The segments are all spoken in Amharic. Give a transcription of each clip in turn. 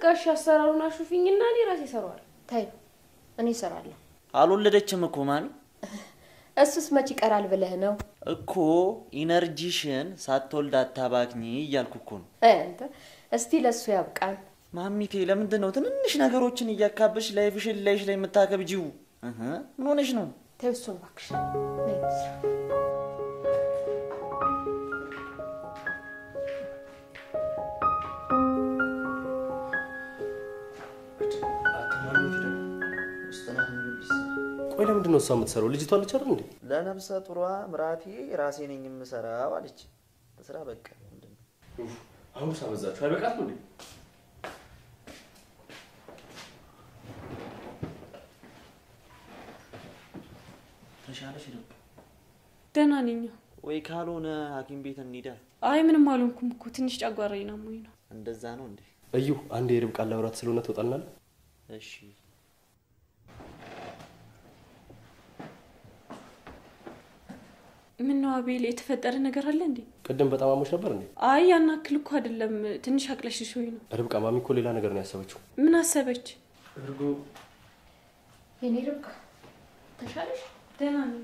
በቃሽ አሰራሩን አሹፊኝና እኔ ራሴ ሰራዋል ታይ እኔ ሰራለሁ አልወለደችም እኮ ማሚ እሱስ መች ይቀራል ብለህ ነው እኮ ኢነርጂሽን ሳትወልድ አታባክኚ እያልኩ እኮ ነው አንተ እስቲ ለሱ ያብቃን ማሚቴ ለምንድን ነው ትንንሽ ነገሮችን እያካበሽ ላይፍሽን ላይ የምታከብጂው ምን ሆነሽ ነው ተውሱን ባክሽ ነይስ ቆይ ለምንድን ነው ሳምትሰራው ልጅቷ አለች አይደል እንዴ ለነብሰ ጥሯ ምራቴ ራሴ ነኝ የምሰራው አለች ተስራ በቃ ምንድነው አሁን ሳበዛችሁ አይበቃት ነው እንዴ ተሻለሽ ነው ደህና ነኝ ወይ ካልሆነ ሐኪም ቤት እንሂዳ አይ ምንም አልሆንኩም እኮ ትንሽ ጫጓራዬ ነው ሞይ ነው እንደዛ ነው እንዴ እዩ አንዴ ርብቃ ላውራት ስለሆነ ተወጣልናል እሺ ምን ነው አቤል የተፈጠረ ነገር አለ እንዴ ቀደም በጣም አሞሽ ነበር እንዴ አይ ያናክል እኮ አይደለም ትንሽ አቅለሽሽኝ ነው ርብቃ ማሚ እኮ ሌላ ነገር ነው ያሰበችው ምን አሰበች እርጎ የኔ ርብቃ ተሻለሽ ደህና ነኝ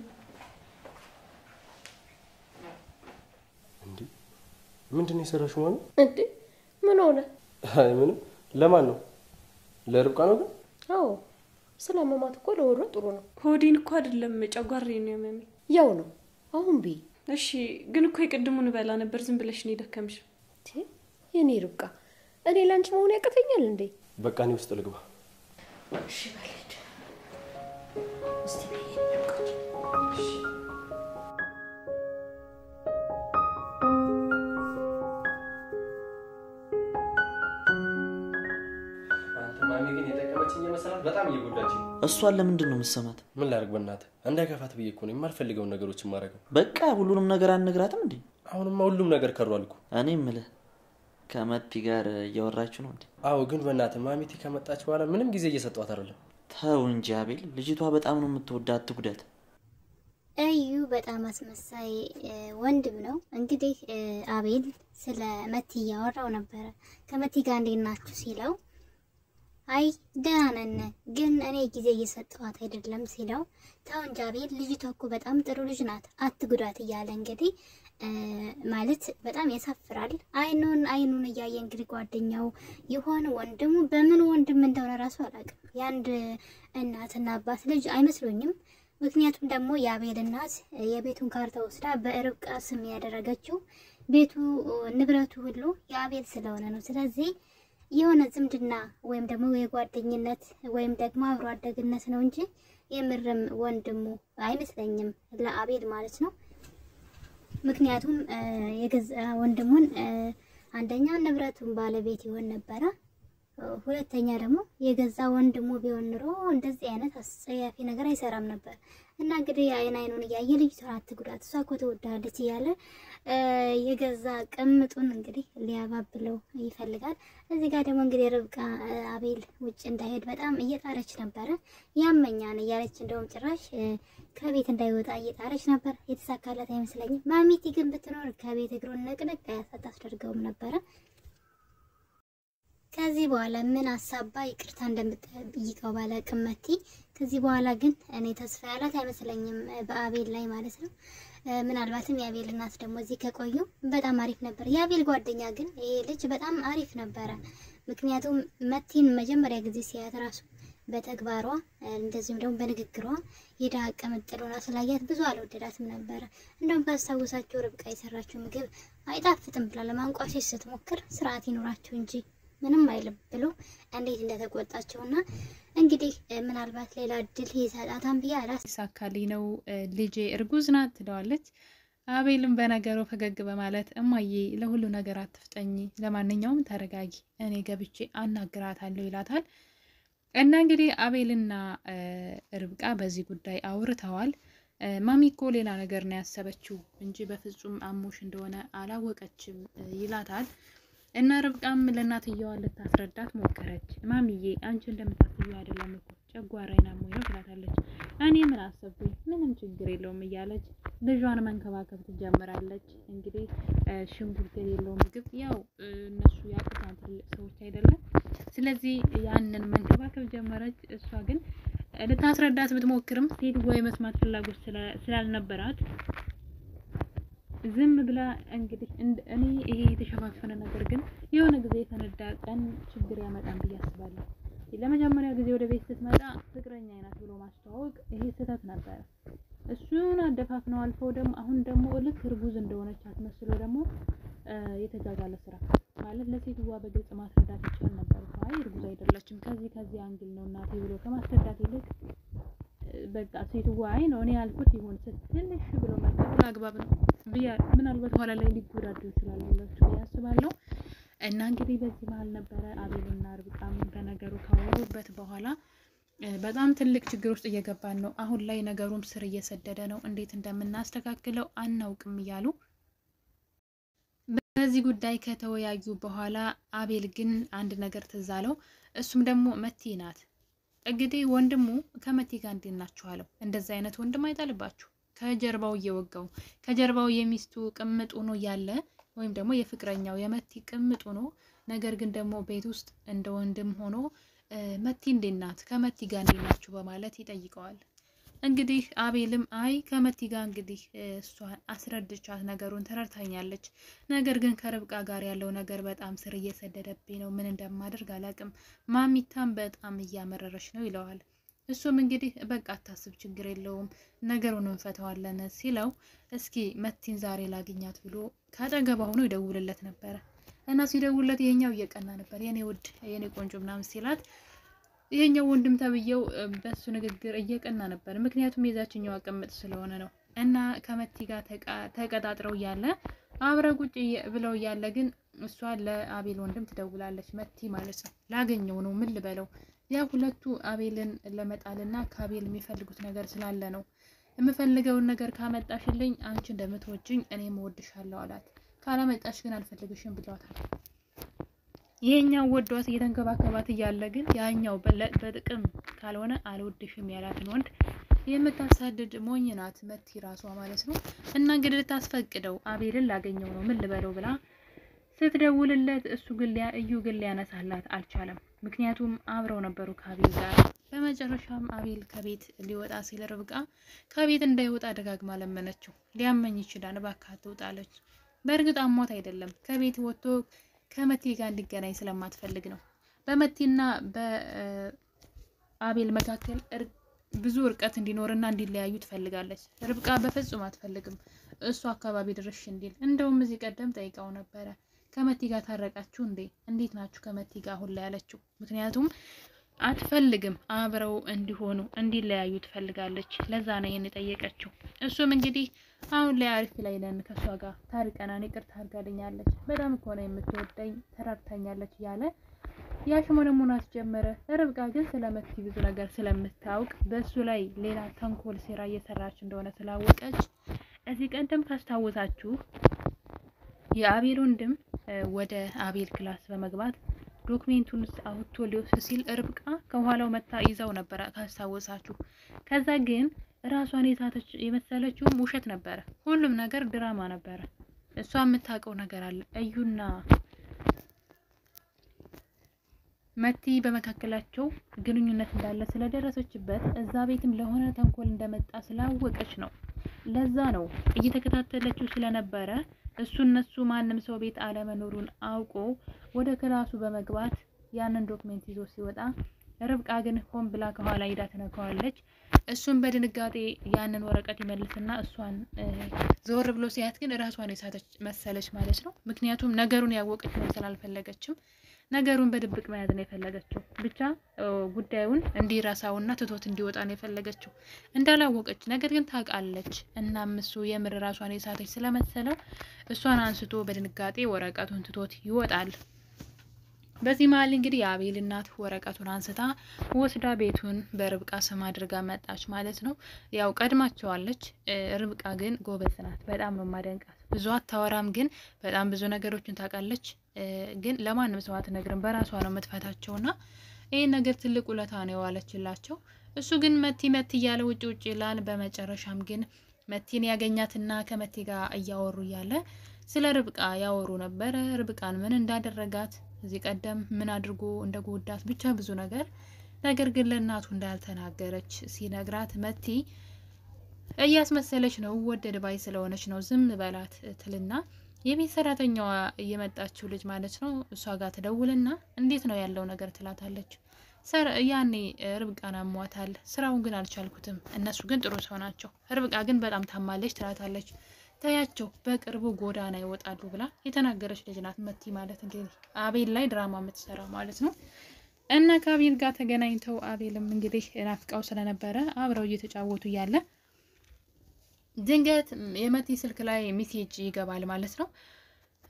እንዴ ምንድነው የሰራሽው ማሚ እንዴ ምን ሆነ አይ ምንም ለማን ነው ለርብቃ ነው ግን አዎ ስለማማት እኮ ለወሮ ጥሩ ነው ሆዲን እኮ አይደለም ጨጓራዬ ነው የሚያመኝ ያው ነው አሁን ቢ እሺ ግን እኮ የቀድሙን በላ ነበር ዝም ብለሽ ነው ደከምሽ የኔ ርብቃ እኔ ላንቺ መሆን ያቀተኛል እንዴ በቃ እኔ ውስጥ ልግባ እሺ ባለድ እስቲ በይልካ እሺ አንተ ማሚ ግን የተቀመጨኝ መሰላት በጣም እየጎዳችኝ እሷን ለምንድን ነው የምትሰማት ምን ላድርግ በእናትህ እንዳይከፋት ብዬ እኮ ነው የማልፈልገውን ነገሮች ማረገው በቃ ሁሉንም ነገር አንግራትም እንዴ አሁንማ ሁሉም ነገር ከሯልኩ እኔ ምልህ ከመቲ ጋር እያወራችሁ ነው እንዴ አዎ ግን በእናትህ ማሚቲ ከመጣች በኋላ ምንም ጊዜ እየሰጠዋት አይደለም ተው እንጂ አቤል ልጅቷ በጣም ነው የምትወዳት ትጉዳት እዩ በጣም አስመሳይ ወንድም ነው እንግዲህ አቤል ስለ መቲ ያወራው ነበር ከመቲ ጋር እንዴናችሁ ሲለው አይ ደህና ነን ግን እኔ ጊዜ እየሰጠዋት አይደለም ሲለው ታው እንጂ አቤል ልጅቷ እኮ በጣም ጥሩ ልጅ ናት አትጉዳት እያለ እንግዲህ ማለት በጣም ያሳፍራል አይኑን እያየ እንግዲህ ጓደኛው ይሆን ወንድሙ በምን ወንድም እንደሆነ ራሱ አላውቅም ያንድ እናትና አባት ልጅ አይመስሉኝም ምክንያቱም ደግሞ የአቤል እናት የቤቱን ካርታ ወስዳ በርብቃ ስም ያደረገችው ቤቱ ንብረቱ ሁሉ የአቤል ስለሆነ ነው ስለዚህ የሆነ ዝምድና ወይም ደግሞ የጓደኝነት ወይም ደግሞ አብሮ አደግነት ነው እንጂ የምርም ወንድሙ አይመስለኝም ለአቤል ማለት ነው ምክንያቱም የገዛ ወንድሙን አንደኛ ንብረቱን ባለቤት ይሆን ነበር ሁለተኛ ደግሞ የገዛ ወንድሙ ቢሆን ኑሮ እንደዚህ አይነት አስጸያፊ ነገር አይሰራም ነበር እና እንግዲህ አይኑን ያየ ልጅ አትጉዳት እሷ እኮ ተወዳለች ይያለ የገዛ ቅምጡን እንግዲህ ሊያባብለው ይፈልጋል እዚህ ጋር ደግሞ እንግዲህ ርብቃ አቤል ውጭ እንዳይሄድ በጣም እየጣረች ነበር ያመኛን እያለች እንደውም ጭራሽ ከቤት እንዳይወጣ እየጣረች ነበር የተሳካላት አይመስለኝም ማሚቲ ግን ብትኖር ከቤት እግሩን ነቅነቅ አታስደርገውም ነበር ከዚህ በኋላ ምን አሳባ ይቅርታ እንደምትጠይቀው ባላቅም መቲ ከዚህ በኋላ ግን እኔ ተስፋ ያላት አይመስለኝም በአቤል ላይ ማለት ነው ምናልባትም የአቤል እናት ደግሞ እዚህ ከቆዩ በጣም አሪፍ ነበር የአቤል ጓደኛ ግን ይሄ ልጅ በጣም አሪፍ ነበር ምክንያቱም መቲን መጀመሪያ ጊዜ ሲያት ራሱ በተግባሯ እንደዚህም ደግሞ በንግግሯ የዳቀ መጥሎና ስላያት ብዙ አልወደዳትም ነበር እንደውም ካስታወሳችሁ ርብቃ የሰራችው ምግብ አይጣፍጥም ብላ ለማንቋሸሽ ስትሞክር ስርዓት ይኖራችሁ እንጂ ምንም አይልም ብሎ እንዴት እንደተቆጣቸውና እንግዲህ ምናልባት ሌላ እድል ይሰጣታም ቢያላስ ሳካሊ ነው ልጄ እርጉዝ ናት ትለዋለች አቤልም በነገሩ ፈገግ በማለት እማዬ ለሁሉ ነገር አትፍጠኝ ለማንኛውም ተረጋጊ እኔ ገብቼ አናግራታለሁ ይላታል እና እንግዲህ አቤልና ርብቃ በዚህ ጉዳይ አውርተዋል ማሚኮ ሌላ ነገር ነው ያሰበችው እንጂ በፍጹም አሞሽ እንደሆነ አላወቀችም ይላታል እና ርብቃም ለእናትየዋ ልታስረዳት ሞከረች ማሚዬ አንቺ እንደምታስቢው አይደለም እኮ ጨጓራዬን አሞኝ ነው ትላታለች እኔ ምን አሰብኩኝ ምንም ችግር የለውም እያለች ልጇን መንከባከብ ትጀምራለች እንግዲህ ሽንኩርት የሌለው ምግብ ያው እነሱ ያውቁታል ትልቅ ሰዎች አይደለም ስለዚህ ያንን መንከባከብ ጀመረች። እሷ ግን ልታስረዳት ብትሞክርም ሴትዋ የመስማት ፍላጎት ስላልነበራት ዝም ብላ እንግዲህ እኔ ይሄ የተሸፋፈነ ነገር ግን የሆነ ጊዜ የተነዳ ቀን ችግር ያመጣን ብዬ አስባለሁ። ለመጀመሪያ ጊዜ ወደ ቤት ስትመጣ ፍቅረኛ አይናት ብሎ ማስተዋወቅ ይሄ ስህተት ነበር። እሱን አደፋፍነው አልፈው ደግሞ አሁን ደግሞ ልክ እርጉዝ እንደሆነች አስመስሎ ደግሞ የተጃጃለ ስራ ማለት ለሴትዋ በግልጽ ማስረዳት ይችላል ነበር። አይ እርጉዝ አይደለችም ከዚህ አንግል ነው እናቴ ብሎ ከማስረዳት ይልቅ በቃ ሴትዋ አይ ነው እኔ ያልኩት ይሁን ትንሽ ብሎ መቀበል አግባብ ነው ምናልባት ኋላ ላይ ሊጎዳዱ ይችላል ብላችሁ ያስባለሁ። እና እንግዲህ በዚህ መሀል ነበረ አቤልና ርብቃም በነገሩ ካወሩበት በኋላ በጣም ትልቅ ችግር ውስጥ እየገባን ነው። አሁን ላይ ነገሩም ስር እየሰደደ ነው። እንዴት እንደምናስተካክለው አናውቅም እያሉ በዚህ ጉዳይ ከተወያዩ በኋላ አቤል ግን አንድ ነገር ትዝ አለው። እሱም ደግሞ መቲ ናት። እንግዲህ ወንድሙ ከመቲ ጋር እንድናችኋለሁ እንደዚህ አይነት ወንድም አይጣልባችሁ። ከጀርባው እየወጋው ከጀርባው የሚስቱ ቅምጥ ሆኖ ያለ ወይም ደግሞ የፍቅረኛው የመቲ ቅምጥ ሆኖ ነገር ግን ደግሞ ቤት ውስጥ እንደ ወንድም ሆኖ መቲ እንዴናት ከመቲ ጋር እንዴናችሁ በማለት ይጠይቀዋል። እንግዲህ አቤልም አይ ከመቲ ጋር እንግዲህ እሷን አስረድቻት ነገሩን ተረድታኛለች። ነገር ግን ከርብቃ ጋር ያለው ነገር በጣም ስር እየሰደደብኝ ነው። ምን እንደማደርግ አላቅም። ማሚታም በጣም እያመረረች ነው ይለዋል። እሱም እንግዲህ በቃ አታስብ ችግር የለውም ነገሩን እንፈታዋለን ሲለው እስኪ መቲን ዛሬ ላግኛት ብሎ ካጠገባ ሆኖ ይደውልለት ነበር እና ሲደውልለት ይሄኛው እየቀና ነበር የኔ ውድ የኔ ቆንጆ ምናምን ሲላት ይሄኛው ወንድም ተብየው በሱ ንግግር እየቀና ነበር። ምክንያቱም የዛችኛው አቀመጥ ስለሆነ ነው። እና ከመቲ ጋር ተቀጣጥረው ያለ አብረው ቁጭ ብለው ያለ ግን እሷ ለአቤል ወንድም ትደውላለች መቲ ማለት ነው። ላገኘው ነው ምን ልበለው ያ ሁለቱ አቤልን ለመጣልና ከአቤል የሚፈልጉት ነገር ስላለ ነው። የምፈልገውን ነገር ካመጣሽልኝ አንቺ እንደምትወጂኝ እኔም እወድሻለሁ አላት። ካላመጣሽ ግን አልፈልግሽም ብሏታል። ይሄኛው ወዷት እየተንከባከባት እያለ ግን ያኛው በጥቅም ካልሆነ አልወድሽም ያላትን ወንድ የምታሳድድ ሞኝ ናት መቲ ራሷ ማለት ነው። እና እንግዲህ ልታስፈቅደው አቤልን ላገኘው ነው ምን ልበለው ብላ ስትደውልለት እሱ ግን ሊያነሳላት አልቻለም። ምክንያቱም አብረው ነበሩ ከአቤል ጋር። በመጨረሻም አቤል ከቤት ሊወጣ ሲል ርብቃ ከቤት እንዳይወጣ ደጋግማ ለመነችው። ሊያመኝ ይችላል እባክህ አትውጣለች። በእርግጥ አሟት አይደለም ከቤት ወጥቶ ከመቲ ጋር እንዲገናኝ ስለማትፈልግ ነው። በመቲና በአቤል መካከል ብዙ እርቀት እንዲኖርና እንዲለያዩ ትፈልጋለች። ርብቃ በፍጹም አትፈልግም እሱ አካባቢ ድርሽ እንዲል። እንደውም እዚህ ቀደም ጠይቀው ነበረ ከመቲ ጋር ታረቃችሁ እንዴ እንዴት ናችሁ ከመቲ ጋር አሁን ላይ ያለችው። ምክንያቱም አትፈልግም አብረው እንዲሆኑ እንዲለያዩ ትፈልጋለች። ለዛ ነው ይሄን ጠየቀችው። እሱም እንግዲህ አሁን ላይ አሪፍ ላይ ነን ከሷ ጋር ታርቀናን ይቅርታ አድርጋልኛለች በጣም እኮ ነው የምትወደኝ ተራርታኛለች እያለ ያሽሞነሙን አስጀመረ። ርብቃ ግን ስለመቲ ብዙ ነገር ስለምታውቅ በሱ ላይ ሌላ ተንኮል ሴራ እየሰራች እንደሆነ ስላወቀች እዚህ ቀደም ካስታወሳችሁ የአቤል ወንድም ወደ አቤል ክላስ በመግባት ዶክሜንቱን አውጥቶ ሊወስድ ሲል ርብቃ ከኋላው መታ ይዛው ነበር ካስታወሳችሁ። ከዛ ግን ራሷን የሳተች የመሰለችውም ውሸት ነበረ። ሁሉም ነገር ድራማ ነበረ። እሷ የምታውቀው ነገር አለ። እዩና መቲ በመካከላቸው ግንኙነት እንዳለ ስለደረሰችበት እዛ ቤትም ለሆነ ተንኮል እንደመጣ ስላወቀች ነው። ለዛ ነው እየተከታተለችው ስለነበረ እነሱ ማንም ሰው ቤት አለመኖሩን አውቆ ወደ ክላሱ በመግባት ያንን ዶክሜንት ይዞ ሲወጣ ርብቃ ግን ሆን ብላ ከኋላ ሄዳ ተነካዋለች። እሱን በድንጋጤ ያንን ወረቀት ይመልስና እሷን ዞር ብሎ ሲያት ግን ራሷን የሳተች መሰለች ማለት ነው። ምክንያቱም ነገሩን ያወቀች መሰል አልፈለገችም። ነገሩን በድብቅ መያዝ ነው የፈለገችው። ብቻ ጉዳዩን እንዲራሳውና ትቶት እንዲወጣ ነው የፈለገችው እንዳላወቀች። ነገር ግን ታውቃለች። እናም እሱ የምር ራሷን የሳተች ስለመሰለው እሷን አንስቶ በድንጋጤ ወረቀቱን ትቶት ይወጣል። በዚህ መሀል እንግዲህ የአቤል እናት ወረቀቱን አንስታ ወስዳ ቤቱን በርብቃ ስም አድርጋ መጣች ማለት ነው። ያው ቀድማቸዋለች። ርብቃ ግን ጎበዝ ናት። በጣም ነው ማደንቃት። ብዙ አታወራም፣ ግን በጣም ብዙ ነገሮችን ታውቃለች። ግን ለማንም ሰው አትነግርም። በራሷ ነው የምትፈታቸውና ይሄን ነገር ትልቅ ውለታ ነው የዋለችላቸው። እሱ ግን መቲ እያለ ውጭ ይላል። በመጨረሻም ግን መቲን ያገኛትና ከመቲ ጋር እያወሩ እያለ ስለ ርብቃ ያወሩ ነበረ። ርብቃን ምን እንዳደረጋት እዚህ ቀደም ምን አድርጎ እንደጎዳት ብቻ ብዙ ነገር ግን ለእናቱ እንዳልተናገረች ሲነግራት መቲ እያስመሰለች ነው ወደድ ባይ ስለሆነች ነው ዝም በላት ትልና የቤት ሰራተኛዋ እየመጣችው ልጅ ማለት ነው እሷ ጋር ተደውልና እንዴት ነው ያለው ነገር ትላታለች። ያኔ ርብቃን አሟታል፣ ስራውን ግን አልቻልኩትም፣ እነሱ ግን ጥሩ ሰው ናቸው፣ ርብቃ ግን በጣም ታማለች ትላታለች። ታያቸው በቅርቡ ጎዳና ይወጣሉ ብላ የተናገረች ልጅ ናት መቲ ማለት እንግዲህ አቤል ላይ ድራማ የምትሰራ ማለት ነው። እና ከአቤል ጋር ተገናኝተው አቤልም እንግዲህ ናፍቃው ስለነበረ አብረው እየተጫወቱ እያለ ድንገት የመቲ ስልክ ላይ ሜሴጅ ይገባል ማለት ነው።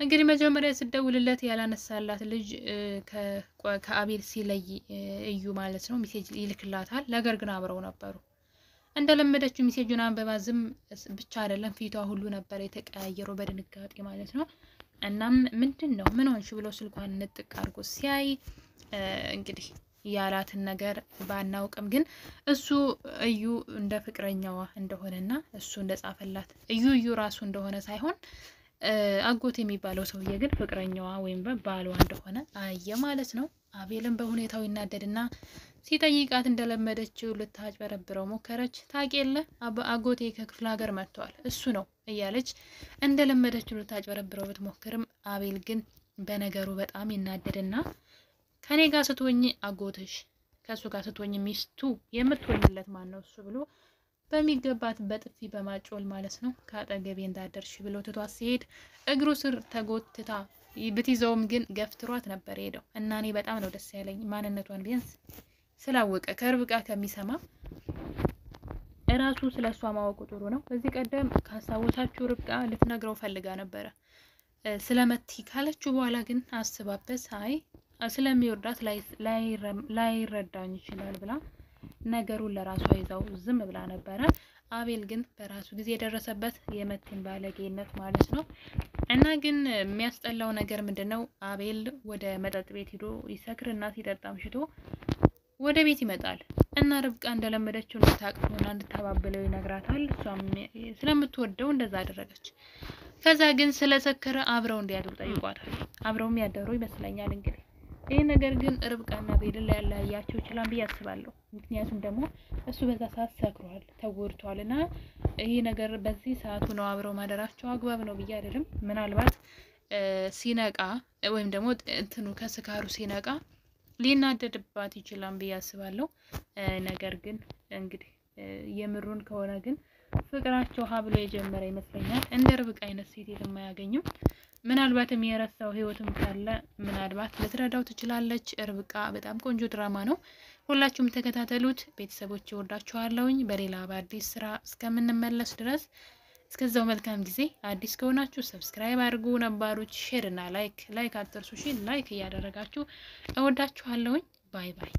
እንግዲህ መጀመሪያ ስደውልለት ያላነሳላት ልጅ ከአቤል ሲለይ እዩ ማለት ነው ሜሴጅ ይልክላታል። ነገር ግን አብረው ነበሩ። እንደለመደችው ሜሴጁን አንብባ ዝም ብቻ አይደለም ፊቷ ሁሉ ነበር የተቀያየረው በድንጋጤ ማለት ነው። እናም ምንድነው ምን ሆንሽ ብሎ ስልኳን ንጥቅ አድርጎ ሲያይ እንግዲህ ያላትን ነገር ባናውቅም ግን እሱ እዩ እንደ ፍቅረኛዋ እንደሆነና እሱ እንደጻፈላት እዩ ራሱ እንደሆነ ሳይሆን አጎት የሚባለው ሰውዬ ግን ፍቅረኛዋ ወይም ባሏ እንደሆነ አየ ማለት ነው። አቤልም በሁኔታው ይናደድና ሲጠይቃት እንደለመደችው ልታጭበረብረው ሞከረች። ታውቂየለ አጎቴ ከክፍለ ሀገር መጥቷል እሱ ነው እያለች እንደለመደችው ልታጭበረብረው ብትሞክርም አቤል ግን በነገሩ በጣም ይናደድና ከኔ ጋር ስትወኝ አጎትሽ ከሱ ጋር ስትወኝ ሚስቱ የምትወኝለት ማን ነው እሱ ብሎ በሚገባት በጥፊ በማጮል ማለት ነው ካጠገቤ እንዳደርሽ ብሎ ትቷት ሲሄድ እግሩ ስር ተጎትታ ብትይዘውም ግን ገፍትሯት ነበር ሄደው እና እኔ በጣም ነው ደስ ያለኝ ማንነቷን ቢያንስ ስላወቀ ከርብቃ ከሚሰማ እራሱ ስለሷ ማወቁ ጥሩ ነው። በዚህ ቀደም ካሳወታችሁ ርብቃ ልትነግረው ፈልጋ ነበረ ስለመቲ ካለችው በኋላ ግን አስባበት አይ ስለሚወርዳት ላይረዳኝ ይችላል ብላ ነገሩን ለራሷ ይዛው ዝም ብላ ነበረ። አቤል ግን በራሱ ጊዜ የደረሰበት የመቲን ባለጌነት ማለት ነው። እና ግን የሚያስጠላው ነገር ምንድነው አቤል ወደ መጠጥ ቤት ሄዶ ይሰክርና ሲጠጣ ምሽቶ ወደ ቤት ይመጣል እና ርብቃ እንደለመደችው እንድታቅፈውና እንድታባብለው ይነግራታል። እሷም ስለምትወደው እንደዛ አደረገች። ከዛ ግን ስለሰከረ አብረው እንዲያድሩ ጠይቋታል። አብረውም ያደሩ ይመስለኛል እንግዲህ ይሄ ነገር ግን ርብቃና አቤልን ሊያለያያቸው ይችላል ብዬ አስባለሁ። ምክንያቱም ደግሞ እሱ በዛ ሰዓት ሰክሯል ተጎድቷልና ይሄ ነገር በዚህ ሰዓቱ ነው አብረው ማደራቸው አግባብ ነው ብዬ አይደለም። ምናልባት ሲነቃ ወይም ደግሞ እንትኑ ከስካሩ ሲነቃ ሊናደድባት ይችላል ብዬ አስባለሁ። ነገር ግን እንግዲህ የምሩን ከሆነ ግን ፍቅራቸው ሀብሎ የጀመረ ይመስለኛል። እንደ ርብቃ አይነት ሴት የማያገኝም። ምናልባትም የረሳው ህይወትም ካለ ምናልባት ልትረዳው ትችላለች። ርብቃ በጣም ቆንጆ ድራማ ነው። ሁላችሁም ተከታተሉት። ቤተሰቦች ይወዳችኋለሁኝ። በሌላ በአዲስ ስራ እስከምንመለስ ድረስ እስከዛው መልካም ጊዜ። አዲስ ከሆናችሁ ሰብስክራይብ አድርጉ፣ ነባሮች ሼር እና ላይክ አትርሱ። ላይክ እያደረጋችሁ እወዳችኋለሁኝ። ባይ ባይ።